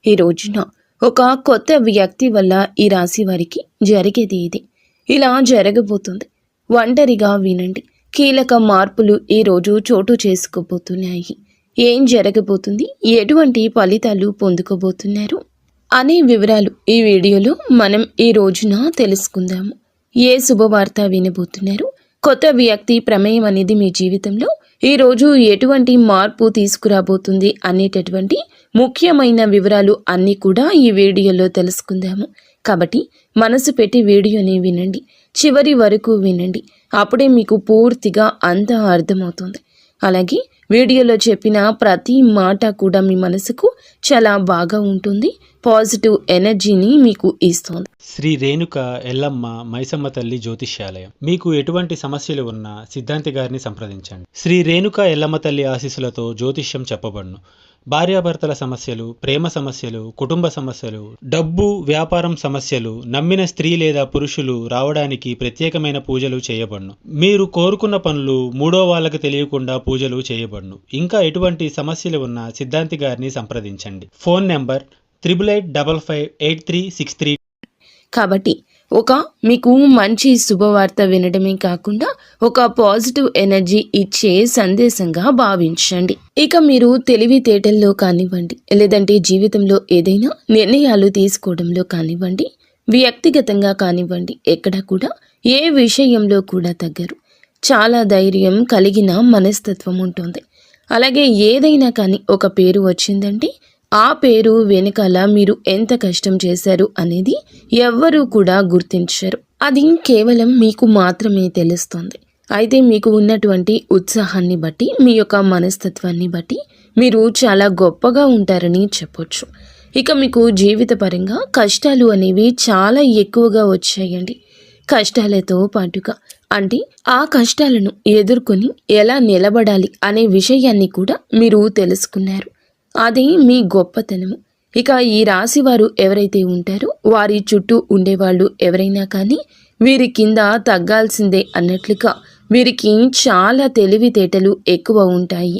ఈ రోజున ఒక కొత్త వ్యక్తి వల్ల ఈ రాశి వారికి జరిగేది ఇది. ఇలా జరగబోతుంది. ఒంటరిగా వినండి. కీలక మార్పులు ఈరోజు చోటు చేసుకోబోతున్నాయి. ఏం జరగబోతుంది, ఎటువంటి ఫలితాలు పొందుకోబోతున్నారు అనే వివరాలు ఈ వీడియోలో మనం ఈ రోజున తెలుసుకుందాము. ఏ శుభవార్త వినబోతున్నారు, కొత్త వ్యక్తి ప్రమేయం అనేది మీ జీవితంలో ఈరోజు ఎటువంటి మార్పు తీసుకురాబోతుంది అనేటటువంటి ముఖ్యమైన వివరాలు అన్నీ కూడా ఈ వీడియోలో తెలుసుకుందాము. కాబట్టి మనసు పెట్టి వీడియోని వినండి, చివరి వరకు వినండి. అప్పుడే మీకు పూర్తిగా అంతా అర్థమవుతుంది. అలాగే వీడియోలో చెప్పిన ప్రతి మాట కూడా మీ మనసుకు చాలా బాగా ఉంటుంది, పాజిటివ్ ఎనర్జీని మీకు ఇస్తుంది. శ్రీ రేణుక ఎల్లమ్మ మైసమ్మ తల్లి జ్యోతిష్యాలయం. మీకు ఎటువంటి సమస్యలు ఉన్నా సిద్ధాంతి గారిని సంప్రదించండి. శ్రీ రేణుక ఎల్లమ్మ తల్లి ఆశీస్సులతో జ్యోతిష్యం చెప్పబడును. భార్యాభర్తల సమస్యలు, ప్రేమ సమస్యలు, కుటుంబ సమస్యలు, డబ్బు, వ్యాపారం సమస్యలు, నమ్మిన స్త్రీ లేదా పురుషులు రావడానికి ప్రత్యేకమైన పూజలు చేయబడును. మీరు కోరుకున్న పనులు మూడో వాళ్ళకి తెలియకుండా పూజలు చేయబడును. ఇంకా ఎటువంటి సమస్యలు ఉన్నా సిద్ధాంతి గారిని సంప్రదించండి. Phone number 88555363. కాబట్టి ఒక మీకు మంచి శుభవార్త వినడమే కాకుండా ఒక పాజిటివ్ ఎనర్జీ ఇచ్చే సందేశంగా భావించండి. ఇక మీరు తెలివితేటల్లో కానివ్వండి, లేదంటే జీవితంలో ఏదైనా నిర్ణయాలు తీసుకోవడంలో కానివ్వండి, వ్యక్తిగతంగా కానివ్వండి, ఎక్కడ కూడా ఏ విషయంలో కూడా తగ్గరు. చాలా ధైర్యం కలిగిన మనస్తత్వం ఉంటుంది. అలాగే ఏదైనా కానీ ఒక పేరు వచ్చిందంటే ఆ పేరు వెనకాల మీరు ఎంత కష్టం చేశారు అనేది ఎవ్వరూ కూడా గుర్తించరు. అది కేవలం మీకు మాత్రమే తెలుస్తుంది. అయితే మీకు ఉన్నటువంటి ఉత్సాహాన్ని బట్టి, మీ యొక్క మనస్తత్వాన్ని బట్టి మీరు చాలా గొప్పగా ఉంటారని చెప్పొచ్చు. ఇక మీకు జీవితపరంగా కష్టాలు అనేవి చాలా ఎక్కువగా వచ్చాయండి. కష్టాలతో పాటుగా అంటే ఆ కష్టాలను ఎదుర్కొని ఎలా నిలబడాలి అనే విషయాన్ని కూడా మీరు తెలుసుకున్నారు. అది మీ గొప్పతనము. ఇక ఈ రాశి వారు ఎవరైతే ఉంటారో వారి చుట్టూ ఉండేవాళ్ళు ఎవరైనా కానీ వీరి కింద తగ్గాల్సిందే అన్నట్లుగా వీరికి చాలా తెలివితేటలు ఎక్కువ ఉంటాయి.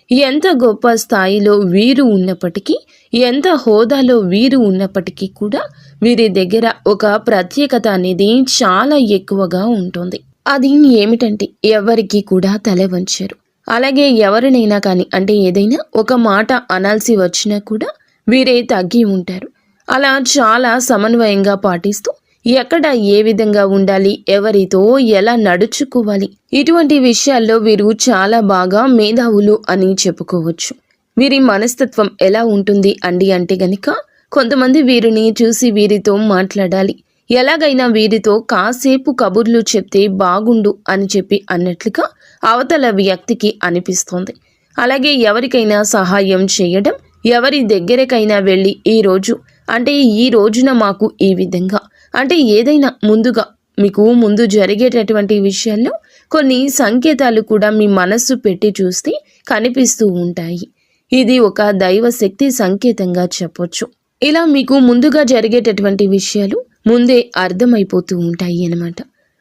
ఎంత గొప్ప స్థాయిలో వీరు ఉన్నప్పటికీ, ఎంత హోదాలో వీరు ఉన్నప్పటికీ కూడా వీరి దగ్గర ఒక ప్రత్యేకత అనేది చాలా ఎక్కువగా ఉంటుంది. అది ఏమిటంటే ఎవరికి కూడా తల వంచరు. అలాగే ఎవరినైనా కానీ అంటే ఏదైనా ఒక మాట అనాల్సి వచ్చినా కూడా వీరే తగ్గి ఉంటారు. అలా చాలా సమన్వయంగా పాటిస్తూ ఎక్కడ ఏ విధంగా ఉండాలి, ఎవరితో ఎలా నడుచుకోవాలి, ఇటువంటి విషయాల్లో వీరు చాలా బాగా మేధావులు అని చెప్పుకోవచ్చు. వీరి మనస్తత్వం ఎలా ఉంటుంది అంటే గనుక కొంతమంది వీరిని చూసి వీరితో మాట్లాడాలి, ఎలాగైనా వీరితో కాసేపు కబుర్లు చెప్తే బాగుండు అని చెప్పి అన్నట్లుగా అవతల వ్యక్తికి అనిపిస్తోంది. అలాగే ఎవరికైనా సహాయం చేయడం, ఎవరి దగ్గరకైనా వెళ్ళి ఈ రోజున మాకు ఈ విధంగా అంటే ఏదైనా ముందుగా మీకు ముందు జరిగేటటువంటి విషయాల్లో కొన్ని సంకేతాలు కూడా మీ మనస్సు పెట్టి చూస్తే కనిపిస్తూ ఉంటాయి. ఇది ఒక దైవశక్తి సంకేతంగా చెప్పొచ్చు. ఇలా మీకు ముందుగా జరిగేటటువంటి విషయాలు ముందే అర్థమైపోతూ ఉంటాయి అన్నమాట.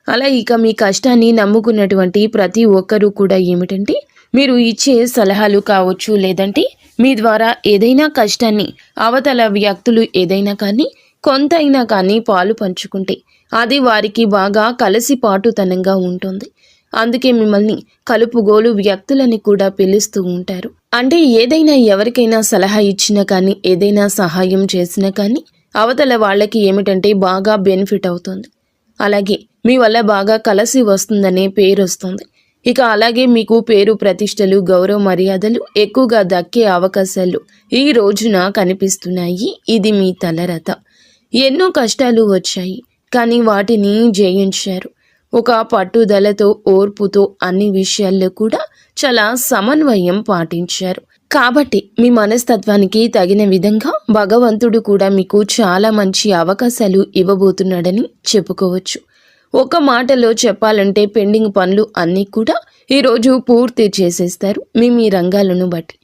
అలా ఇక మీ కష్టాన్ని నమ్ముకున్నటువంటి ప్రతి ఒక్కరూ కూడా ఏమిటంటే మీరు ఇచ్చే సలహాలు కావచ్చు, లేదంటే మీ ద్వారా ఏదైనా కష్టాన్ని అవతల వ్యక్తులు ఏదైనా కానీ కొంతైనా కానీ పాలు పంచుకుంటే అది వారికి బాగా కలసిపాటుతనంగా ఉంటుంది. అందుకే మిమ్మల్ని కలుపుగోలు వ్యక్తులని కూడా పిలుస్తూ ఉంటారు. అంటే ఏదైనా ఎవరికైనా సలహా ఇచ్చినా కానీ, ఏదైనా సహాయం చేసినా కానీ అవతల వాళ్ళకి ఏమిటంటే బాగా బెనిఫిట్ అవుతుంది. అలాగే మీ వల్ల బాగా కలిసి వస్తుందనే పేరు వస్తుంది. ఇక అలాగే మీకు పేరు ప్రతిష్టలు, గౌరవ మర్యాదలు ఎక్కువగా దక్కే అవకాశాలు ఈ రోజున కనిపిస్తున్నాయి. ఇది మీ తలరత. ఎన్నో కష్టాలు వచ్చాయి, కానీ వాటిని జయించారు. ఒక పట్టుదలతో, ఓర్పుతో అన్ని విషయాల్లో కూడా చాలా సమన్వయం పాటించారు. కాబట్టి మీ మనస్తత్వానికి తగిన విధంగా భగవంతుడు కూడా మీకు చాలా మంచి అవకాశాలు ఇవ్వబోతున్నాడని చెప్పుకోవచ్చు. ఒక మాటలో చెప్పాలంటే పెండింగ్ పనులు అన్నీ కూడా ఈరోజు పూర్తి చేసేస్తారు. మీ రంగాలను బట్టి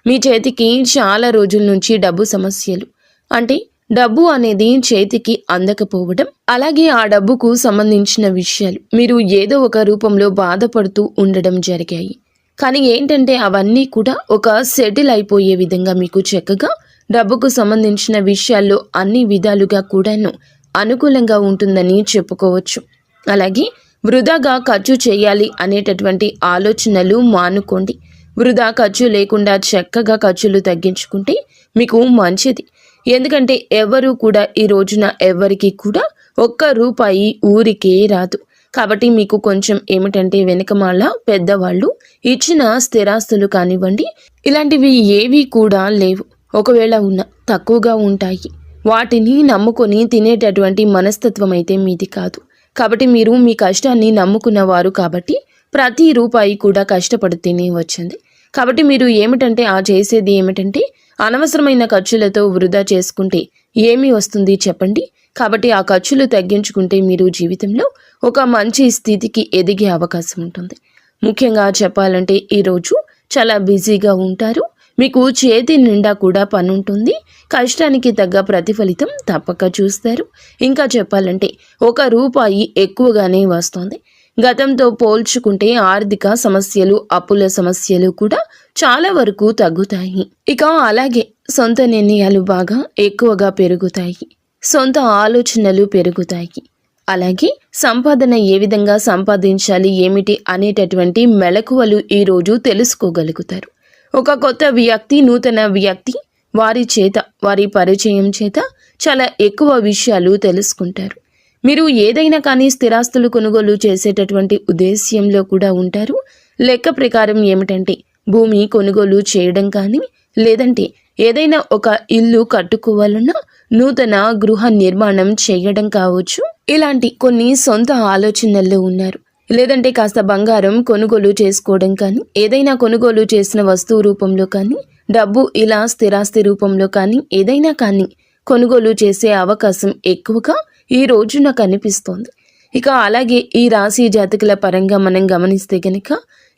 మీ చేతికి చాలా రోజుల నుంచి డబ్బు సమస్యలు, అంటే డబ్బు అనేది చేతికి అందకపోవడం, అలాగే ఆ డబ్బుకు సంబంధించిన విషయాలు మీరు ఏదో ఒక రూపంలో బాధపడుతూ ఉండడం జరిగాయి. కానీ ఏంటంటే అవన్నీ కూడా ఒక సెటిల్ అయిపోయే విధంగా మీకు చక్కగా డబ్బుకు సంబంధించిన విషయాల్లో అన్ని విధాలుగా కూడాను అనుకూలంగా ఉంటుందని చెప్పుకోవచ్చు. అలాగే వృధాగా ఖర్చు చేయాలి అనేటటువంటి ఆలోచనలు మానుకోండి. వృధా ఖర్చు లేకుండా చక్కగా ఖర్చులు తగ్గించుకుంటే మీకు మంచిది. ఎందుకంటే ఎవరు కూడా ఈ రోజున ఎవరికి కూడా ఒక్క రూపాయి ఊరికే రాదు. కాబట్టి మీకు కొంచెం ఏమిటంటే వెనుకమాల పెద్దవాళ్ళు ఇచ్చిన స్థిరాస్తులు కానివ్వండి, ఇలాంటివి ఏవి కూడా లేవు. ఒకవేళ ఉన్న తక్కువగా ఉంటాయి. వాటిని నమ్ముకొని తినేటటువంటి మనస్తత్వం అయితే మీది కాదు. కాబట్టి మీరు మీ కష్టాన్ని నమ్ముకున్నవారు కాబట్టి ప్రతి రూపాయి కూడా కష్టపడితేనే వచ్చింది. కాబట్టి మీరు ఏమిటంటే చేసేది ఏమిటంటే అనవసరమైన ఖర్చులతో వృధా చేసుకుంటే ఏమి వస్తుంది చెప్పండి. కాబట్టి ఆ ఖర్చులు తగ్గించుకుంటే మీరు జీవితంలో ఒక మంచి స్థితికి ఎదిగే అవకాశం ఉంటుంది. ముఖ్యంగా చెప్పాలంటే ఈరోజు చాలా బిజీగా ఉంటారు. మీకు చేతి నిండా కూడా పని ఉంటుంది. కష్టానికి తగ్గ ప్రతిఫలితం తప్పక చూస్తారు. ఇంకా చెప్పాలంటే ఒక రూపాయి ఎక్కువగానే వస్తుంది. గతంతో పోల్చుకుంటే ఆర్థిక సమస్యలు, అప్పుల సమస్యలు కూడా చాలా వరకు తగ్గుతాయి. ఇక అలాగే సొంత నిర్ణయాలు బాగా ఎక్కువగా పెరుగుతాయి. సొంత ఆలోచనలు పెరుగుతాయి. అలాగే సంపాదన ఏ విధంగా సంపాదించాలి ఏమిటి అనేటటువంటి మెలకువలు ఈరోజు తెలుసుకోగలుగుతారు. ఒక కొత్త వ్యక్తి, నూతన వ్యక్తి వారి పరిచయం చేత చాలా ఎక్కువ విషయాలు తెలుసుకుంటారు. మీరు ఏదైనా కానీ స్థిరాస్తులు కొనుగోలు చేసేటటువంటి ఉద్దేశ్యంలో కూడా ఉంటారు. లెక్క ప్రకారం ఏమిటంటే భూమి కొనుగోలు చేయడం కానీ, లేదంటే ఏదైనా ఒక ఇల్లు కట్టుకోవాలన్నా, నూతన గృహ నిర్మాణం చేయడం కావచ్చు. ఇలాంటి కొన్ని సొంత ఆలోచనల్లో ఉన్నారు. లేదంటే కాస్త బంగారం కొనుగోలు చేసుకోవడం కానీ, ఏదైనా కొనుగోలు చేసిన వస్తువు రూపంలో కానీ, డబ్బు ఇలా స్థిరాస్తి రూపంలో కానీ ఏదైనా కానీ కొనుగోలు చేసే అవకాశం ఎక్కువగా ఈ రోజున కనిపిస్తోంది. ఇక అలాగే ఈ రాశి జాతకుల పరంగా మనం గమనిస్తే గనక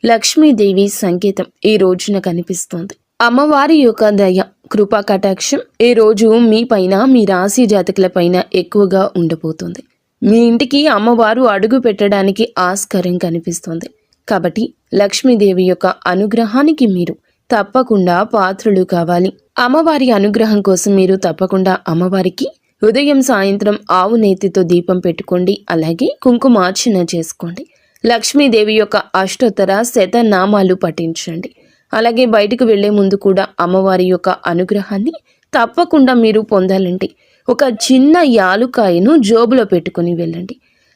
లక్ష్మీదేవి సంకేతం ఈ రోజున కనిపిస్తోంది. అమ్మవారి యొక్క దయ, కృపా కటాక్షం ఈ రోజు మీ పైన, మీ రాశి జాతకుల పైన ఎక్కువగా ఉండబోతుంది. మీ ఇంటికి అమ్మవారు అడుగు పెట్టడానికి ఆస్కారం కనిపిస్తుంది. కాబట్టి లక్ష్మీదేవి యొక్క అనుగ్రహానికి మీరు తప్పకుండా పాత్రులు కావాలి. అమ్మవారి అనుగ్రహం కోసం మీరు తప్పకుండా అమ్మవారికి ఉదయం సాయంత్రం ఆవు నేతితో దీపం పెట్టుకోండి. అలాగే కుంకుమార్చన చేసుకోండి. లక్ష్మీదేవి యొక్క అష్టోత్తర శతనామాలు పఠించండి. అలాగే బయటకు వెళ్లే ముందు కూడా అమ్మవారి యొక్క అనుగ్రహాన్ని తప్పకుండా మీరు పొందాలంటే ఒక చిన్న యాలుకాయను జోబులో పెట్టుకుని వెళ్ళండి.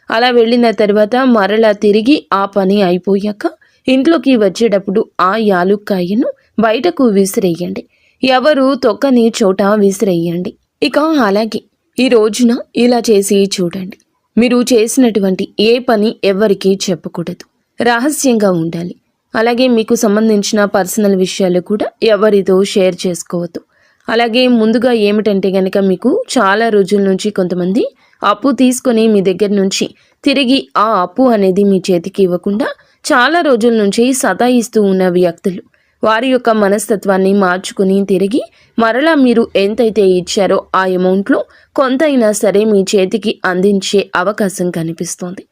అలా వెళ్ళిన తర్వాత మరలా తిరిగి ఆ పని అయిపోయాక ఇంట్లోకి వచ్చేటప్పుడు ఆ యాలుకాయను బయటకు విసిరేయండి. ఎవరు తొక్కని చోట విసిరేయండి. ఇక అలాగే ఈ రోజున ఇలా చేసి చూడండి. మీరు చేసినటువంటి ఏ పని ఎవరికీ చెప్పకూడదు, రహస్యంగా ఉండాలి. అలాగే మీకు సంబంధించిన పర్సనల్ విషయాలు కూడా ఎవరితో షేర్ చేసుకోవద్దు. అలాగే ముందుగా ఏమిటంటే గనక మీకు చాలా రోజుల నుంచి కొంతమంది అప్పు తీసుకొని మీ దగ్గర నుంచి తిరిగి ఆ అప్పు అనేది మీ చేతికి ఇవ్వకుండా చాలా రోజుల నుంచి సతాయిస్తూ ఉన్న వ్యక్తులు, వారి యొక్క మనస్తత్వాన్ని మార్చుకుని తిరిగి మరలా మీరు ఎంతైతే ఇచ్చారో ఆ అమౌంట్లో కొంతైనా సరే మీ చేతికి అందించే అవకాశం కనిపిస్తోంది.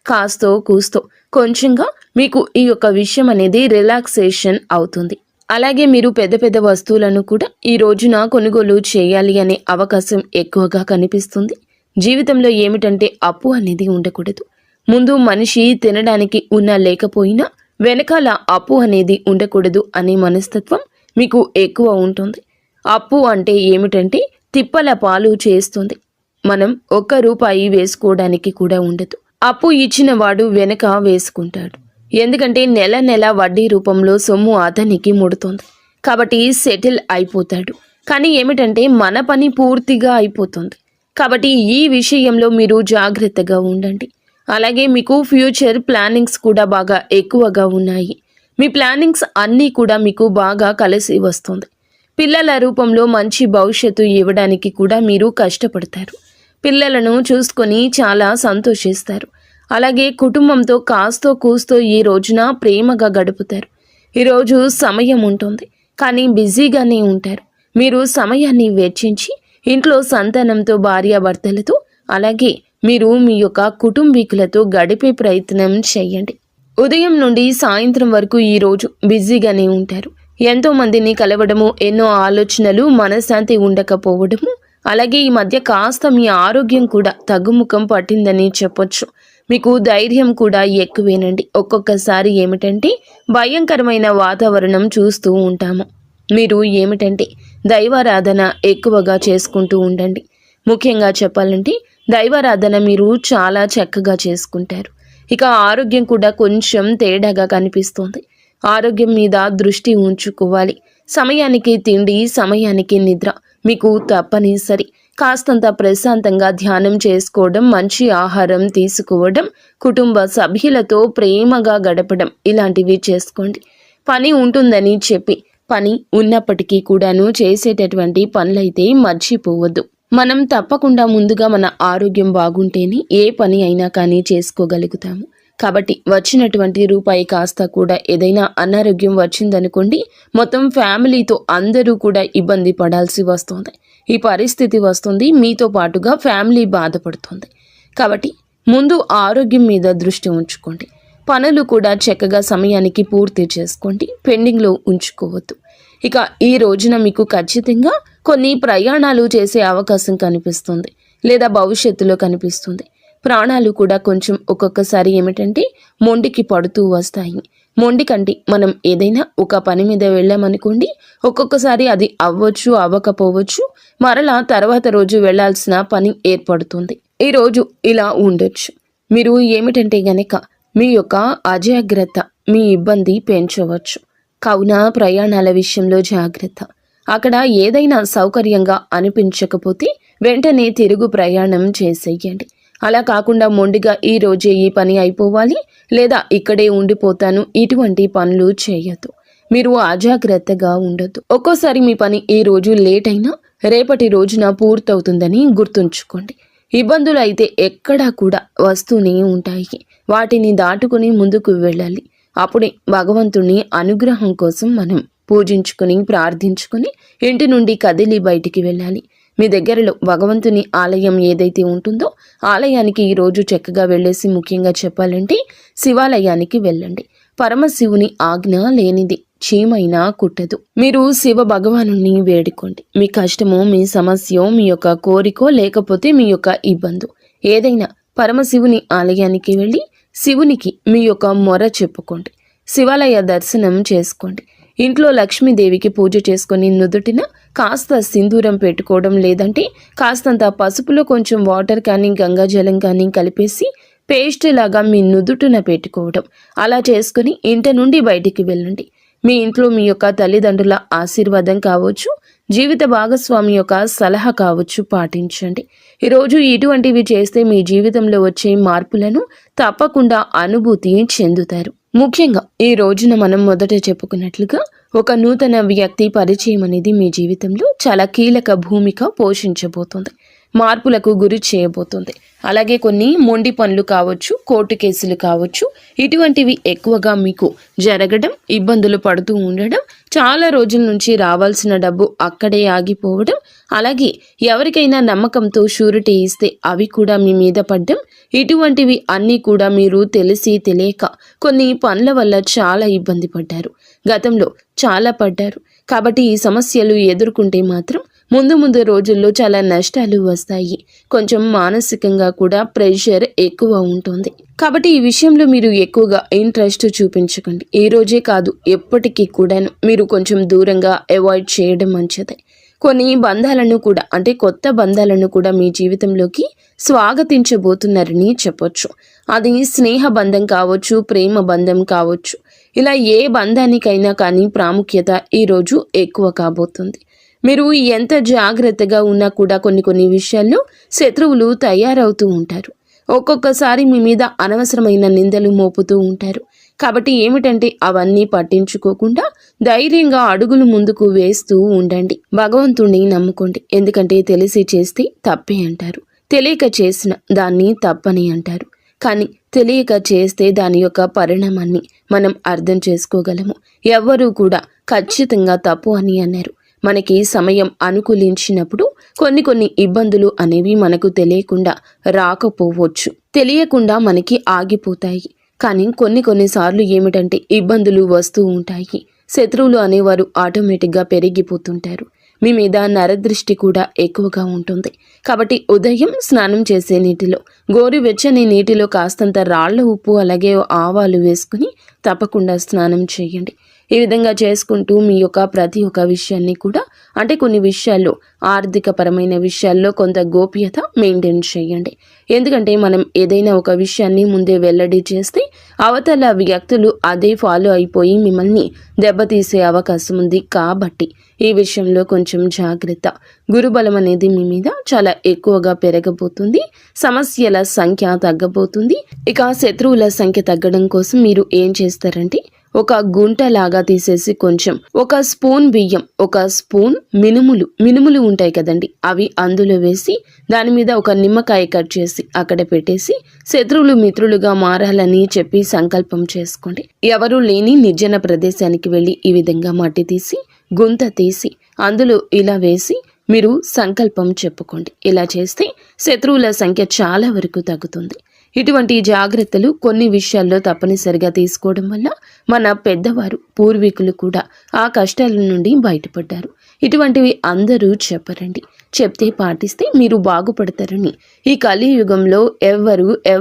కాస్తో కూస్తో కొంచెంగా మీకు ఈ యొక్క విషయం అనేది రిలాక్సేషన్ అవుతుంది. అలాగే మీరు పెద్ద పెద్ద వస్తువులను కూడా ఈ రోజున కొనుగోలు చేయాలి అనే అవకాశం ఎక్కువగా కనిపిస్తుంది. జీవితంలో ఏమిటంటే అప్పు అనేది ఉండకూడదు. ముందు మనిషి తినడానికి ఉన్నా లేకపోయినా వెనకాల అప్పు అనేది ఉండకూడదు అనే మనస్తత్వం మీకు ఎక్కువ ఉంటుంది. అప్పు అంటే ఏమిటంటే తిప్పల పాలు చేస్తుంది. మనం ఒక్క రూపాయి వేసుకోవడానికి కూడా ఉండదు. అప్పు ఇచ్చిన వాడు వెనక వేసుకుంటాడు. ఎందుకంటే నెల నెల వడ్డీ రూపంలో సొమ్ము అతనికి ముడుతుంది. కాబట్టి సెటిల్ అయిపోతాడు. కానీ ఏమిటంటే మన పని పూర్తిగా అయిపోతుంది. కాబట్టి ఈ విషయంలో మీరు జాగ్రత్తగా ఉండండి. అలాగే మీకు ఫ్యూచర్ ప్లానింగ్స్ కూడా బాగా ఎక్కువగా ఉన్నాయి. మీ ప్లానింగ్స్ అన్నీ కూడా మీకు బాగా కలిసి వస్తుంది. పిల్లల రూపంలో మంచి భవిష్యత్తు ఇవ్వడానికి కూడా మీరు కష్టపడతారు. పిల్లలను చూసుకొని చాలా సంతోషిస్తారు. అలాగే కుటుంబంతో కాస్తో కూస్తో ఈ రోజున ప్రేమగా గడుపుతారు. ఈరోజు సమయం ఉంటుంది, కానీ బిజీగానే ఉంటారు. మీరు సమయాన్ని వెచ్చించి ఇంట్లో సంతానంతో, భార్యాభర్తలతో, అలాగే మీరు మీ యొక్క కుటుంబీకులతో గడిపే ప్రయత్నం చేయండి. ఉదయం నుండి సాయంత్రం వరకు ఈరోజు బిజీగానే ఉంటారు. ఎంతో మందిని కలవడము, ఎన్నో ఆలోచనలు, మనశ్శాంతి ఉండకపోవడము, అలాగే ఈ మధ్య కాస్త మీ ఆరోగ్యం కూడా తగ్గుముఖం పట్టిందని చెప్పొచ్చు. మీకు ధైర్యం కూడా ఎక్కువేనండి. ఒక్కొక్కసారి ఏమిటంటే భయంకరమైన వాతావరణం చూస్తూ ఉంటాము. మీరు ఏమిటంటే దైవారాధన ఎక్కువగా చేసుకుంటూ ఉండండి. ముఖ్యంగా చెప్పాలంటే దైవారాధన మీరు చాలా చక్కగా చేసుకుంటారు. ఇక ఆరోగ్యం కూడా కొంచెం తేడాగా కనిపిస్తుంది. ఆరోగ్యం మీద దృష్టి ఉంచుకోవాలి. సమయానికి తిండి, సమయానికి నిద్ర మీకు తప్పనిసరి. కాస్తంత ప్రశాంతంగా ధ్యానం చేసుకోవడం, మంచి ఆహారం తీసుకోవడం, కుటుంబ సభ్యులతో ప్రేమగా గడపడం ఇలాంటివి చేసుకోండి. పని ఉంటుందని చెప్పి పని ఉన్నప్పటికీ కూడాను చేసేటటువంటి పనులైతే మర్చిపోవద్దు. మనం తప్పకుండా ముందుగా మన ఆరోగ్యం బాగుంటేనే ఏ పని అయినా కానీ చేసుకోగలుగుతాము. కాబట్టి వచ్చినటువంటి రూపాయి కాస్త కూడా ఏదైనా అనారోగ్యం వచ్చిందనుకోండి, మొత్తం ఫ్యామిలీతో అందరూ కూడా ఇబ్బంది పడాల్సి వస్తుంది. ఈ పరిస్థితి వస్తుంది, మీతో పాటుగా ఫ్యామిలీ బాధపడుతుంది. కాబట్టి ముందు ఆరోగ్యం మీద దృష్టి ఉంచుకోండి. పనులు కూడా చక్కగా సమయానికి పూర్తి చేసుకోండి. పెండింగ్లో ఉంచుకోవద్దు. ఇక ఈ రోజున మీకు ఖచ్చితంగా కొన్ని ప్రయాణాలు చేసే అవకాశం కనిపిస్తుంది, లేదా భవిష్యత్తులో కనిపిస్తుంది. ప్రాణాలు కూడా కొంచెం ఒక్కొక్కసారి ఏమిటంటే మొండికి పడుతూ వస్తాయి. మొండి కంటే మనం ఏదైనా ఒక పని మీద వెళ్ళామనుకోండి, ఒక్కొక్కసారి అది అవ్వచ్చు, అవ్వకపోవచ్చు, మరలా తర్వాత రోజు వెళ్లాల్సిన పని ఏర్పడుతుంది. ఈ రోజు ఇలా ఉండొచ్చు. మీరు ఏమిటంటే గనక మీ యొక్క అజాగ్రత్త మీ ఇబ్బంది పెంచవచ్చు. కావున ప్రయాణాల విషయంలో జాగ్రత్త. అక్కడ ఏదైనా సౌకర్యంగా అనిపించకపోతే వెంటనే తిరుగు ప్రయాణం చేసేయండి. అలా కాకుండా మొండిగా ఈ రోజే ఈ పని అయిపోవాలి, లేదా ఇక్కడే ఉండిపోతాను, ఇటువంటి పనులు చేయొద్దు. మీరు అజాగ్రత్తగా ఉండొద్దు. ఒక్కోసారి మీ పని ఈ రోజు లేట్ అయినా రేపటి రోజున పూర్తవుతుందని గుర్తుంచుకోండి. ఇబ్బందులు అయితే ఎక్కడా కూడా వస్తూనే ఉంటాయి. వాటిని దాటుకుని ముందుకు వెళ్ళాలి. అప్పుడే భగవంతుని అనుగ్రహం కోసం మనం పూజించుకుని, ప్రార్థించుకుని ఇంటి నుండి కదిలి బయటికి వెళ్ళాలి. మీ దగ్గరలో భగవంతుని ఆలయం ఏదైతే ఉంటుందో ఆలయానికి ఈరోజు చక్కగా వెళ్ళేసి, ముఖ్యంగా చెప్పాలంటే శివాలయానికి వెళ్ళండి. పరమశివుని ఆజ్ఞ లేనిది చీమైనా కుట్టదు. మీరు శివ భగవాను వేడుకోండి. మీ కష్టమో, మీ సమస్యో, మీ యొక్క కోరికో, లేకపోతే మీ యొక్క ఇబ్బంది ఏదైనా పరమశివుని ఆలయానికి వెళ్ళి శివునికి మీ యొక్క మొర చెప్పుకోండి. శివాలయ దర్శనం చేసుకోండి. ఇంట్లో లక్ష్మీదేవికి పూజ చేసుకొని నుదుటిన కాస్త సింధూరం పెట్టుకోవడం, లేదంటే కాస్తంత పసుపులో కొంచెం వాటర్ కానీ గంగాజలం కానీ కలిపేసి పేస్ట్ లాగా మీ నుదుటిన పెట్టుకోవడం, అలా చేసుకుని ఇంటి నుండి బయటికి వెళ్ళండి. మీ ఇంట్లో మీ యొక్క తల్లిదండ్రుల ఆశీర్వాదం కావచ్చు, జీవిత భాగస్వామి యొక్క సలహా కావచ్చు, పాటించండి. ఈరోజు ఇటువంటివి చేస్తే మీ జీవితంలో వచ్చే మార్పులను తప్పకుండా అనుభూతి చెందుతారు. ముఖ్యంగా ఈ రోజున మనం మొదట చెప్పుకున్నట్లుగా ఒక నూతన వ్యక్తి పరిచయం అనేది మీ జీవితంలో చాలా కీలక భూమిక పోషించబోతుంది. మార్పులకు గురి చేయబోతుంది. అలాగే కొన్ని మొండి పనులు కావచ్చు, కోర్టు కేసులు కావచ్చు, ఇటువంటివి ఎక్కువగా మీకు జరగడం, ఇబ్బందులు పడుతూ ఉండడం, చాలా రోజుల నుంచి రావాల్సిన డబ్బు అక్కడే ఆగిపోవడం, అలాగే ఎవరికైనా నమ్మకంతో షూరిటీ ఇస్తే అవి కూడా మీ మీద పడ్డం, ఇటువంటివి అన్నీ కూడా మీరు తెలిసి తెలియక కొన్ని పనుల వల్ల చాలా ఇబ్బంది పడ్డారు. గతంలో చాలా పడ్డారు. కాబట్టి ఈ సమస్యలు ఎదుర్కొంటే మాత్రం ముందు రోజుల్లో చాలా నష్టాలు వస్తాయి. కొంచెం మానసికంగా కూడా ప్రెషర్ ఎక్కువ ఉంటుంది. కాబట్టి ఈ విషయంలో మీరు ఎక్కువగా ఇంట్రెస్ట్ చూపించకండి. ఈ రోజే కాదు, ఎప్పటికీ కూడా మీరు కొంచెం దూరంగా అవాయిడ్ చేయడం మంచిది. కొన్ని బంధాలను కూడా, అంటే కొత్త బంధాలను కూడా మీ జీవితంలోకి స్వాగతించబోతున్నారని చెప్పొచ్చు. అది స్నేహ బంధం కావచ్చు, ప్రేమ బంధం కావచ్చు. ఇలా ఏ బంధానికైనా కానీ ప్రాముఖ్యత ఈరోజు ఎక్కువ కాబోతుంది. మీరు ఎంత జాగ్రత్తగా ఉన్నా కూడా కొన్ని విషయాల్లో శత్రువులు తయారవుతూ ఉంటారు. ఒక్కొక్కసారి మీ మీద అనవసరమైన నిందలు మోపుతూ ఉంటారు. కాబట్టి ఏమిటంటే అవన్నీ పట్టించుకోకుండా ధైర్యంగా అడుగులు ముందుకు వేస్తూ ఉండండి. భగవంతుణ్ణి నమ్ముకోండి. ఎందుకంటే తెలిసి చేస్తే తప్పే అంటారు, తెలియక చేసిన దాన్ని తప్పని అంటారు. కానీ తెలియక చేస్తే దాని యొక్క పరిణామాన్ని మనం అర్థం చేసుకోగలము. ఎవ్వరూ కూడా ఖచ్చితంగా తప్పు అని అన్నారు. మనకి సమయం అనుకూలించినప్పుడు కొన్ని ఇబ్బందులు అనేవి మనకు తెలియకుండా రాకపోవచ్చు, తెలియకుండా మనకి ఆగిపోతాయి. కానీ కొన్నిసార్లు ఏమిటంటే ఇబ్బందులు వస్తూ ఉంటాయి. శత్రువులు అనేవారు ఆటోమేటిక్గా పెరిగిపోతుంటారు. మీ మీద నరదృష్టి కూడా ఎక్కువగా ఉంటుంది. కాబట్టి ఉదయం స్నానం చేసే నీటిలో గోరువెచ్చని నీటిలో కాస్తంత రాళ్ల ఉప్పు అలాగే ఆవాలు వేసుకుని తప్పకుండా స్నానం చేయండి. ఈ విధంగా చేసుకుంటూ మీ యొక్క ప్రతి ఒక్క విషయాన్ని కూడా అంటే కొన్ని విషయాల్లో ఆర్థిక పరమైన విషయాల్లో కొంత గోప్యత మెయింటైన్ చేయండి. ఎందుకంటే మనం ఏదైనా ఒక విషయాన్ని ముందే వెల్లడి చేస్తే అవతల వ్యక్తులు అదే ఫాలో అయిపోయి మిమ్మల్ని దెబ్బతీసే అవకాశం ఉంది. కాబట్టి ఈ విషయంలో కొంచెం జాగ్రత్త. గురుబలం అనేది మీ మీద చాలా ఎక్కువగా పెరగబోతుంది. సమస్యల సంఖ్య తగ్గబోతుంది. ఇక శత్రువుల సంఖ్య తగ్గడం కోసం మీరు ఏం చేస్తారంటే ఒక గుంట లాగా తీసేసి కొంచెం ఒక స్పూన్ బియ్యం, ఒక స్పూన్ మినుములు ఉంటాయి కదండి, అవి అందులో వేసి దాని మీద ఒక నిమ్మకాయ కట్ చేసి అక్కడ పెట్టేసి శత్రువులు మిత్రులుగా మారాలని చెప్పి సంకల్పం చేసుకోండి. ఎవరూ లేని నిర్జన ప్రదేశానికి వెళ్ళి ఈ విధంగా మట్టి తీసి గుంత తీసి అందులో ఇలా వేసి మీరు సంకల్పం చెప్పుకోండి. ఇలా చేస్తే శత్రువుల సంఖ్య చాలా వరకు తగ్గుతుంది. ఇటువంటి జాగ్రత్తలు కొన్ని విషయాల్లో తప్పనిసరిగా తీసుకోవడం వల్ల మన పెద్దవారు పూర్వీకులు కూడా ఆ కష్టాల నుండి బయటపడ్డారు. ఇటువంటివి అందరూ చెప్పరండి. చెప్తే పాటిస్తే మీరు బాగుపడతారని ఈ కలియుగంలో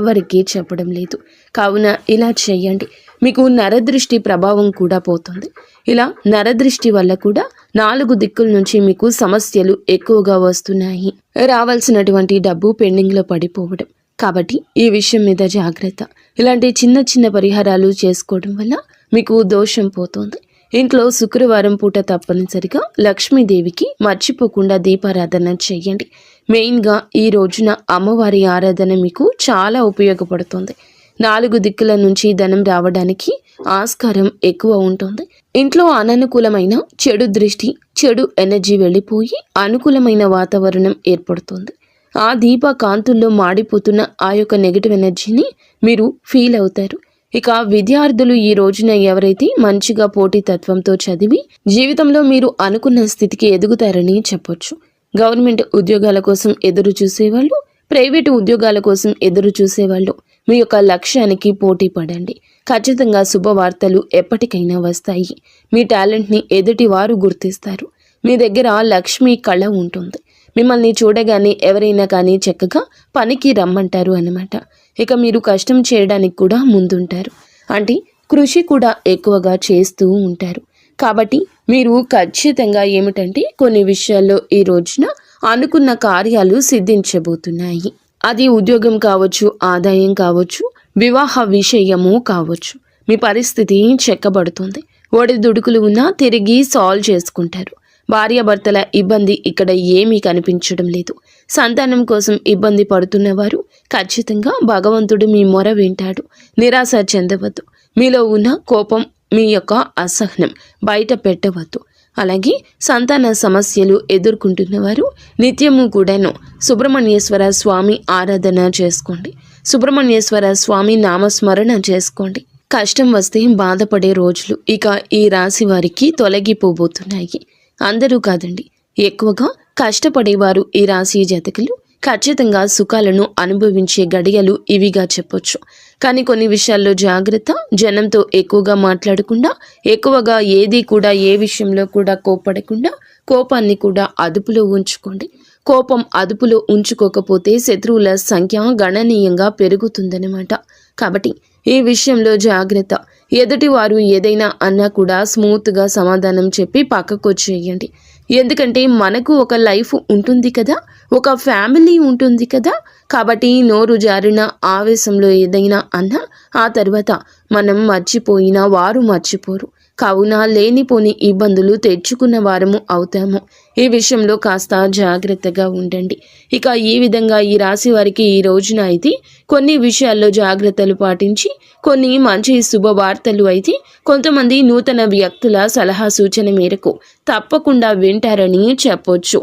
ఎవరికి చెప్పడం లేదు. కావున ఇలా చేయండి. మీకు నరదృష్టి ప్రభావం కూడా పోతుంది. ఇలా నరదృష్టి వల్ల కూడా 4 దిక్కుల నుంచి మీకు సమస్యలు ఎక్కువగా వస్తున్నాయి. రావాల్సినటువంటి డబ్బు పెండింగ్లో పడిపోవడం. కాబట్టి ఈ విషయం మీద జాగ్రత్త. ఇలాంటి చిన్న పరిహారాలు చేసుకోవడం వల్ల మీకు దోషం పోతుంది. ఇంట్లో శుక్రవారం పూట తప్పనిసరిగా లక్ష్మీదేవికి మర్చిపోకుండా దీపారాధన చేయండి. మెయిన్గా ఈ రోజున అమ్మవారి ఆరాధన మీకు చాలా ఉపయోగపడుతుంది. 4 దిక్కుల నుంచి ధనం రావడానికి ఆస్కారం ఎక్కువ ఉంటుంది. ఇంట్లో అననుకూలమైన చెడు దృష్టి, చెడు ఎనర్జీ వెళ్ళిపోయి అనుకూలమైన వాతావరణం ఏర్పడుతుంది. ఆ దీప కాంతుల్లో మాడిపోతున్న ఆ యొక్క నెగిటివ్ ఎనర్జీని మీరు ఫీల్ అవుతారు. ఇక విద్యార్థులు ఈ రోజున ఎవరైతే మంచిగా పోటీతత్వంతో చదివి జీవితంలో మీరు అనుకున్న స్థితికి ఎదుగుతారని చెప్పొచ్చు. గవర్నమెంట్ ఉద్యోగాల కోసం ఎదురు చూసేవాళ్ళు, ప్రైవేటు ఉద్యోగాల కోసం ఎదురు చూసేవాళ్ళు మీ యొక్క లక్ష్యానికి పోటీ పడండి. ఖచ్చితంగా శుభవార్తలు ఎప్పటికైనా వస్తాయి. మీ టాలెంట్ని ఎదుటి వారు గుర్తిస్తారు. మీ దగ్గర లక్ష్మీ కళ ఉంటుంది. మిమ్మల్ని చూడగానే ఎవరైనా కానీ చక్కగా పనికి రమ్మంటారు అన్నమాట. ఇక మీరు కష్టం చేయడానికి కూడా ముందుంటారు. అంటే కృషి కూడా ఎక్కువగా చేస్తూ ఉంటారు. కాబట్టి మీరు ఖచ్చితంగా ఏమిటంటే కొన్ని విషయాల్లో ఈ రోజున అనుకున్న కార్యాలు సిద్ధించబోతున్నాయి. అది ఉద్యోగం కావచ్చు, ఆదాయం కావచ్చు, వివాహ విషయము కావచ్చు. మీ పరిస్థితి చెక్కబడుతుంది. ఒడిదుడుకులు ఉన్నా తిరిగి సాల్వ్ చేసుకుంటారు. భార్యాభర్తల ఇబ్బంది ఇక్కడ ఏమీ కనిపించడం లేదు. సంతానం కోసం ఇబ్బంది పడుతున్నవారు ఖచ్చితంగా భగవంతుడు మీ మొర వింటాడు. నిరాశ చెందవద్దు. మీలో ఉన్న కోపం, మీ యొక్క అసహనం బయట పెట్టవద్దు. అలాగే సంతాన సమస్యలు ఎదుర్కొంటున్నవారు నిత్యము కూడాను సుబ్రహ్మణ్యేశ్వర స్వామి ఆరాధన చేసుకోండి. సుబ్రహ్మణ్యేశ్వర స్వామి నామస్మరణ చేసుకోండి. కష్టం వస్తే బాధపడే రోజులు ఇక ఈ రాశి వారికి తొలగిపోబోతున్నాయి. అందరూ కాదండి, ఎక్కువగా కష్టపడేవారు ఈ రాశి జాతకులు ఖచ్చితంగా సుఖాలను అనుభవించే గడియలు ఇవిగా చెప్పొచ్చు. కానీ కొన్ని విషయాల్లో జాగ్రత్త. జనంతో ఎక్కువగా మాట్లాడకుండా, ఎక్కువగా ఏది కూడా ఏ విషయంలో కూడా కోపడకుండా కోపాన్ని కూడా అదుపులో ఉంచుకోండి. కోపం అదుపులో ఉంచుకోకపోతే శత్రువుల సంఖ్య గణనీయంగా పెరుగుతుందన్నమాట. కాబట్టి ఈ విషయంలో జాగ్రత్త. ఎదుటివారు ఏదైనా అన్నా కూడా స్మూత్గా సమాధానం చెప్పి పక్కకొచ్చేయండి. ఎందుకంటే మనకు ఒక లైఫ్ ఉంటుంది కదా, ఒక ఫ్యామిలీ ఉంటుంది కదా. కాబట్టి నోరు జారిన ఆవేశంలో ఏదైనా అన్నా ఆ తర్వాత మనం మర్చిపోయినా వారు మర్చిపోరు. కావున లేనిపోని ఇబ్బందులు తెచ్చుకున్న వారము అవుతాము. ఈ విషయంలో కాస్త జాగ్రత్తగా ఉండండి. ఇక ఈ విధంగా ఈ రాశి వారికి ఈ రోజున అయితే కొన్ని విషయాల్లో జాగ్రత్తలు పాటించి కొన్ని మంచి శుభవార్తలు అయితే కొంతమంది నూతన వ్యక్తుల సలహా సూచన మేరకు తప్పకుండా వింటారని చెప్పొచ్చు.